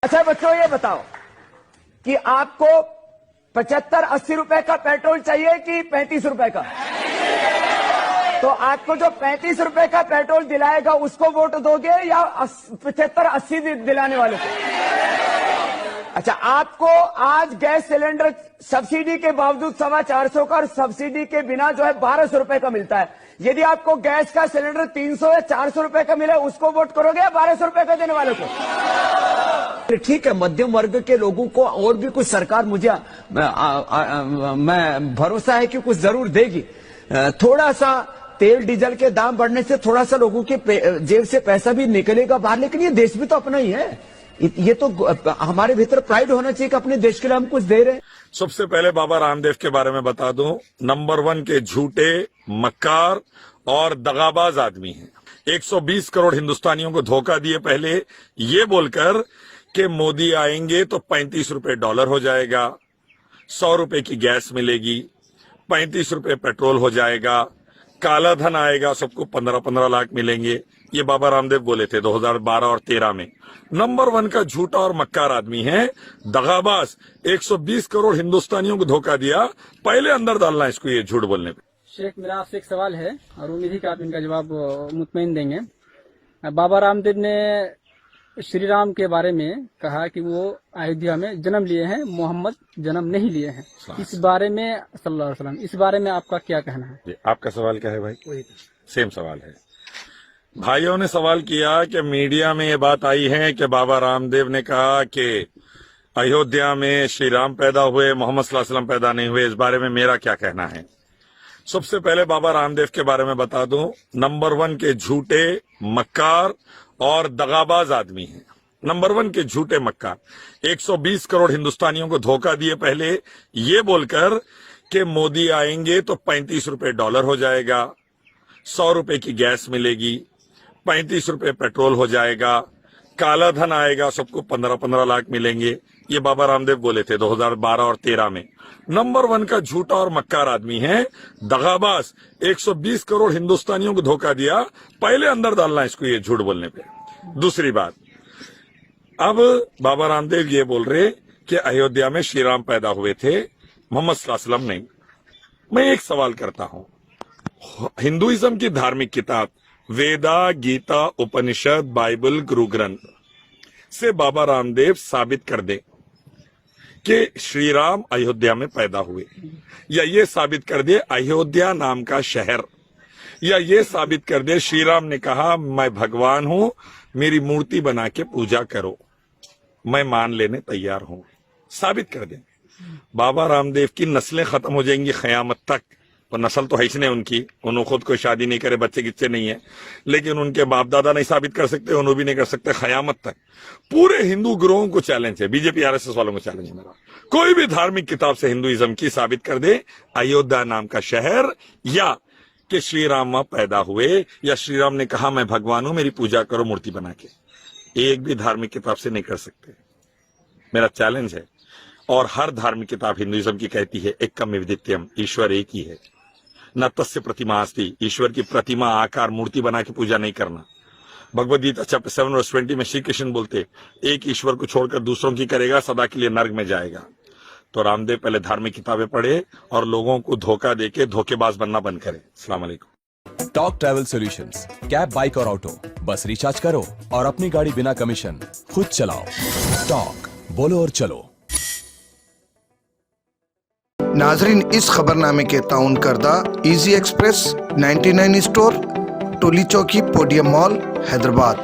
अच्छा बच्चों, ये बताओ कि आपको 75-80 रुपए का पेट्रोल चाहिए कि 35 रुपए का? तो आपको जो 35 रुपए का पेट्रोल दिलाएगा उसको वोट दोगे या 75-80 दिलाने वाले को? अच्छा, आपको आज गैस सिलेंडर सब्सिडी के बावजूद 450 का और सब्सिडी के बिना जो है 1200 रुपए का मिलता है। यदि आपको गैस का सिलेंडर 300 या 400 रुपए का मिले उसको वोट करोगे या 1200 रुपए का देने वाले को? ठीक है, मध्यम वर्ग के लोगों को और भी कुछ सरकार मुझे मैं भरोसा है कि कुछ जरूर देगी। थोड़ा सा तेल डीजल के दाम बढ़ने से थोड़ा सा लोगों के जेब से पैसा भी निकलेगा बाहर, लेकिन ये देश भी तो अपना ही है। ये तो हमारे भीतर प्राइड होना चाहिए कि अपने देश के लिए हम कुछ दे रहे हैं। सबसे पहले बाबा रामदेव के बारे में बता दूं, नंबर 1 के झूठे, मक्कार और दगाबाज आदमी हैं। 120 करोड़ हिंदुस्तानियों को धोखा दिए पहले ये बोलकर कि मोदी आएंगे तो 35 रुपए डॉलर हो जाएगा, 100 रुपए की गैस मिलेगी, 35 रुपए पेट्रोल हो जाएगा, काला धन आएगा, सबको 15-15 लाख मिलेंगे। ये बाबा रामदेव बोले थे 2012 और 13 में। नंबर 1 का झूठा और मक्कार आदमी है, दगाबाज। 120 करोड़ हिंदुस्तानियों को धोखा दिया, पहले अंदर डालना इसको ये झूठ बोलने पे। शेख, मेरा आपसे एक सवाल है और उम्मीद है कि आप इनका जवाब मुतमईन देंगे। बाबा रामदेव ने श्री राम के बारे में कहा कि वो अयोध्या में जन्म लिए हैं, मोहम्मद जन्म नहीं लिए हैं। इस बारे में सल्लल्लाहु अलैहि वसल्लम, इस बारे में आपका क्या कहना है? आपका सवाल क्या है भाई? सेम सवाल है। भाइयों ने सवाल किया कि मीडिया में ये बात आई है कि बाबा रामदेव ने कहा कि अयोध्या में श्री राम पैदा हुए, मोहम्मद सल्लल्लाहु अलैहि वसल्लम पैदा नहीं हुए। इस बारे में मेरा क्या कहना है? सबसे पहले बाबा रामदेव के बारे में बता दूं, नंबर 1 के झूठे, मक्कार और दगाबाज आदमी हैं। नंबर 1 के झूठे मक्कार। 120 करोड़ हिंदुस्तानियों को धोखा दिए पहले ये बोलकर कि मोदी आएंगे तो 35 रुपए डॉलर हो जाएगा, 100 रुपए की गैस मिलेगी, 35 रुपए पेट्रोल हो जाएगा, काला धन आएगा, सबको 15-15 लाख मिलेंगे। ये बाबा रामदेव बोले थे 2012 और 13 में। नंबर 1 का झूठा और मक्कार आदमी है, दगाबाज। 120 करोड़ हिंदुस्तानियों को धोखा दिया, पहले अंदर डालना इसको ये झूठ बोलने पे। दूसरी बात, अब बाबा रामदेव ये बोल रहे कि अयोध्या में श्री राम पैदा हुए थे, मोहम्मद सल्लल्लाहु अलैहि वसल्लम नहीं। मैं एक सवाल करता हूं, हिंदुइज्म की धार्मिक किताब वेदा, गीता, उपनिषद, बाइबल, गुरु ग्रंथ से बाबा रामदेव साबित कर दे कि श्री राम अयोध्या में पैदा हुए, या ये साबित कर दे अयोध्या नाम का शहर, या ये साबित कर दे श्री राम ने कहा मैं भगवान हूं, मेरी मूर्ति बना के पूजा करो, मैं मान लेने तैयार हूं। साबित कर दे। बाबा रामदेव की नस्लें खत्म हो जाएंगी क़यामत तक। वो नस्ल तो है ही नहीं उनकी, उन्होंने खुद कोई शादी नहीं करे, बच्चे किच्चे नहीं है, लेकिन उनके बाप दादा नहीं साबित कर सकते, उन्होंने भी नहीं कर सकते क़यामत तक। पूरे हिंदू गुरुओं को चैलेंज है, बीजेपी आरएसएस वालों को चैलेंज है मेरा। कोई भी धार्मिक किताब से हिंदुइज्म की साबित कर दे अयोध्या नाम का शहर, या कि श्री राम वहां पैदा हुए, या श्री राम ने कहा मैं भगवान हूं, मेरी पूजा करो मूर्ति बना के। एक भी धार्मिक किताब से नहीं कर सकते, मेरा चैलेंज है। और हर धार्मिक किताब हिंदुइज्म की कहती है एकम विदित्यम, ईश्वर एक ही है। न तस्य प्रतिमा अस्ति, ईश्वर की प्रतिमा, आकार, मूर्ति बना के पूजा नहीं करना। भगवद गीता चैप्टर 7:20 में श्री कृष्ण बोलते एक ईश्वर को छोड़कर दूसरों की करेगा सदा के लिए नर्क में जाएगा। तो रामदेव पहले धार्मिक किताबें पढ़े और लोगों को धोखा देके धोखेबाज बनना बंद करे। अस्सलाम वालेकुम। Talk travel solutions, cab, bike और ऑटो, बस रिचार्ज करो और अपनी गाड़ी बिना कमीशन खुद चलाओ। टॉक, बोलो और चलो। नाजरीन, इस खबरनामे के ताउन करदा इजी एक्सप्रेस 99 स्टोर, टोली चौकी, पोडियम मॉल, हैदराबाद।